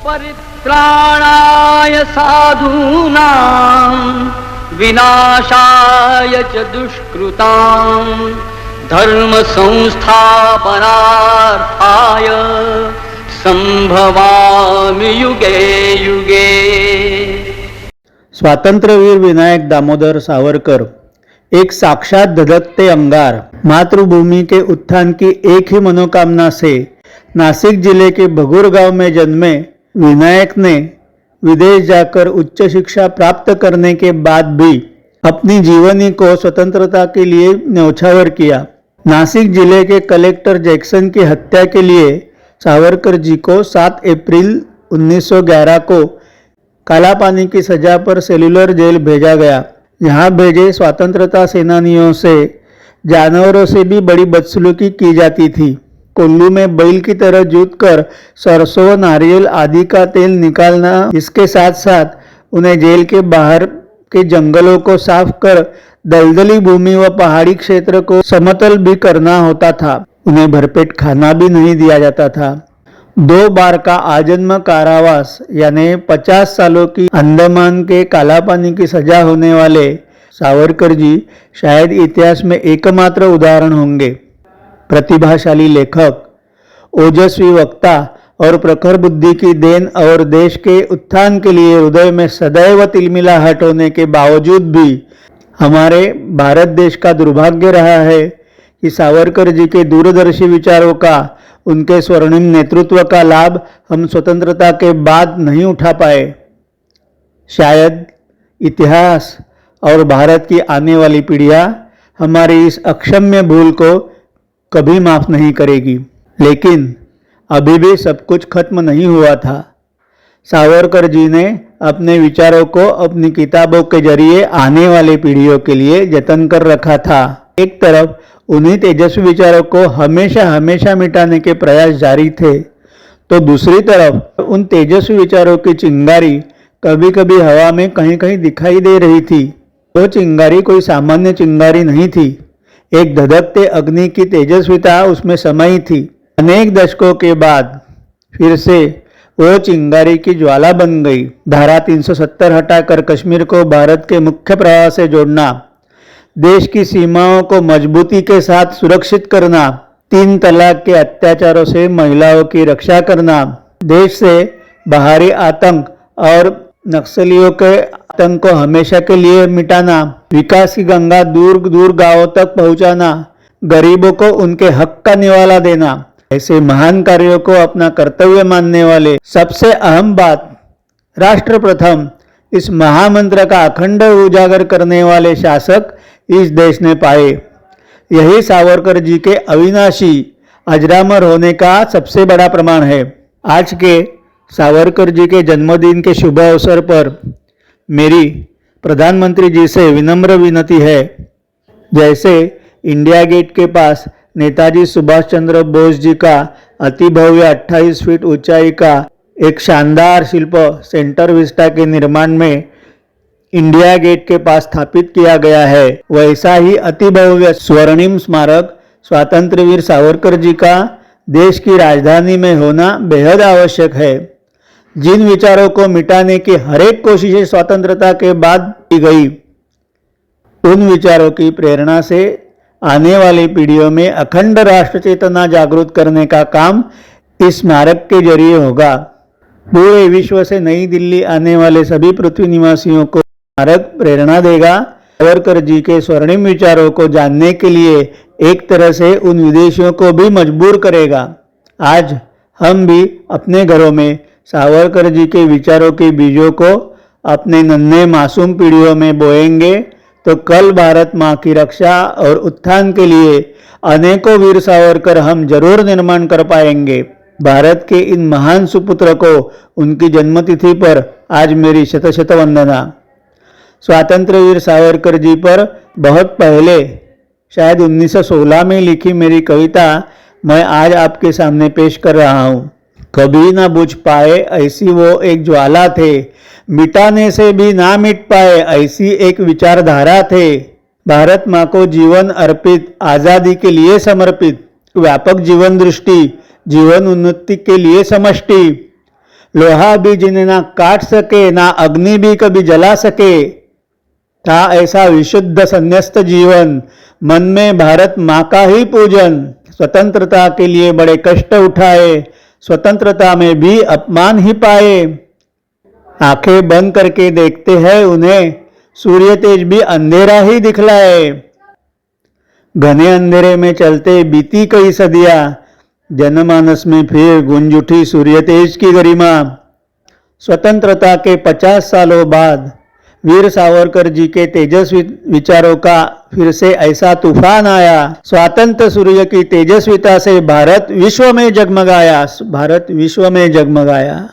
परित्राणाय साधूनां विनाशाय च दुष्कृतां धर्म संस्थापनार्थाय संभवामि युगे युगे। स्वातंत्र्यवीर विनायक दामोदर सावरकर एक साक्षात धधकते अंगार। मातृभूमि के उत्थान की एक ही मनोकामना से नासिक जिले के भगूर गांव में जन्मे विनायक ने विदेश जाकर उच्च शिक्षा प्राप्त करने के बाद भी अपनी जीवनी को स्वतंत्रता के लिए न्यौछावर किया। नासिक जिले के कलेक्टर जैक्सन की हत्या के लिए सावरकर जी को 7 अप्रैल 1911 को काला पानी की सजा पर सेलुलर जेल भेजा गया। यहाँ भेजे स्वतंत्रता सेनानियों से जानवरों से भी बड़ी बदसलूकी की जाती थी। कोल्लू में बैल की तरह जूतकर सरसों, नारियल आदि का तेल निकालना, इसके साथ साथ उन्हें जेल के बाहर के जंगलों को साफ कर दलदली भूमि व पहाड़ी क्षेत्र को समतल भी करना होता था। उन्हें भरपेट खाना भी नहीं दिया जाता था। 2 बार का आजन्म कारावास यानी 50 सालों की अंडमान के काला पानी की सजा होने वाले सावरकर जी शायद इतिहास में एकमात्र उदाहरण होंगे। प्रतिभाशाली लेखक, ओजस्वी वक्ता और प्रखर बुद्धि की देन और देश के उत्थान के लिए हृदय में सदैव तिलमिलाहट होने के बावजूद भी हमारे भारत देश का दुर्भाग्य रहा है कि सावरकर जी के दूरदर्शी विचारों का, उनके स्वर्णिम नेतृत्व का लाभ हम स्वतंत्रता के बाद नहीं उठा पाए। शायद इतिहास और भारत की आने वाली पीढ़ियां हमारी इस अक्षम्य भूल को कभी माफ नहीं करेगी। लेकिन अभी भी सब कुछ खत्म नहीं हुआ था। सावरकर जी ने अपने विचारों को अपनी किताबों के जरिए आने वाली पीढ़ियों के लिए जतन कर रखा था। एक तरफ उन्हीं तेजस्वी विचारों को हमेशा हमेशा मिटाने के प्रयास जारी थे, तो दूसरी तरफ उन तेजस्वी विचारों की चिंगारी कभी कभी हवा में कहीं कहीं दिखाई दे रही थी। वो चिंगारी कोई सामान्य चिंगारी नहीं थी। एक धधकते अग्नि की तेजस्विता उसमें समाई थी। अनेक दशकों के बाद फिर से वो चिंगारी की ज्वाला बन गई। धारा 370 हटाकर कश्मीर को भारत के मुख्य प्रवाह से जोड़ना, देश की सीमाओं को मजबूती के साथ सुरक्षित करना, 3 तलाक के अत्याचारों से महिलाओं की रक्षा करना, देश से बाहरी आतंक और नक्सलियों के आतंक को हमेशा के लिए मिटाना, विकास की गंगा दूर दूर गांवों तक पहुंचाना, गरीबों को उनके हक का निवाला देना, ऐसे महान कार्यों को अपना कर्तव्य मानने वाले, सबसे अहम बात राष्ट्र प्रथम, इस महामंत्र का अखंड उजागर करने वाले शासक इस देश ने पाए। यही सावरकर जी के अविनाशी अजरामर होने का सबसे बड़ा प्रमाण है। आज के सावरकर जी के जन्मदिन के शुभ अवसर पर मेरी प्रधानमंत्री जी से विनम्र विनती है, जैसे इंडिया गेट के पास नेताजी सुभाष चंद्र बोस जी का अति भव्य 28 फीट ऊंचाई का एक शानदार शिल्प सेंटर विस्टा के निर्माण में इंडिया गेट के पास स्थापित किया गया है, वैसा ही अति भव्य स्वर्णिम स्मारक स्वातंत्र्यवीर सावरकर जी का देश की राजधानी में होना बेहद आवश्यक है। जिन विचारों को मिटाने की हरेक कोशिशें स्वतंत्रता के बाद की गई, उन विचारों की प्रेरणा से आने वाली पीढ़ियों में अखंड राष्ट्र चेतना जागृत करने का काम इस स्मारक के जरिए होगा। पूरे विश्व से नई दिल्ली आने वाले सभी पृथ्वी निवासियों को स्मारक प्रेरणा देगा। सावरकर जी के स्वर्णिम विचारों को जानने के लिए एक तरह से उन विदेशियों को भी मजबूर करेगा। आज हम भी अपने घरों में सावरकर जी के विचारों के बीजों को अपने नन्हे मासूम पीढ़ियों में बोएंगे, तो कल भारत माँ की रक्षा और उत्थान के लिए अनेकों वीर सावरकर हम जरूर निर्माण कर पाएंगे। भारत के इन महान सुपुत्र को उनकी जन्मतिथि पर आज मेरी शत शत वंदना। स्वातंत्र्यवीर सावरकर जी पर बहुत पहले, शायद 1916 में लिखी मेरी कविता मैं आज आपके सामने पेश कर रहा हूँ। कभी ना बुझ पाए ऐसी वो एक ज्वाला थे, मिटाने से भी ना मिट पाए ऐसी एक विचारधारा थे। भारत माँ को जीवन अर्पित, आज़ादी के लिए समर्पित, व्यापक जीवन दृष्टि, जीवन उन्नति के लिए समष्टि, लोहा भी जिन्हें ना काट सके, ना अग्नि भी कभी जला सके, था ऐसा विशुद्ध संन्यस्त जीवन। मन में भारत माँ का ही पूजन। स्वतंत्रता के लिए बड़े कष्ट उठाए, स्वतंत्रता में भी अपमान ही पाए। आंखें बंद करके देखते हैं उन्हें, सूर्य तेज भी अंधेरा ही दिखलाए। घने अंधेरे में चलते बीती कई सदियां, जनमानस में फिर गूंज उठी सूर्य तेज की गरिमा। स्वतंत्रता के 50 सालों बाद वीर सावरकर जी के तेजस्वी विचारों का फिर से ऐसा तूफान आया। स्वातंत्र सूर्य की तेजस्विता से भारत विश्व में जगमगाया, भारत विश्व में जगमगाया।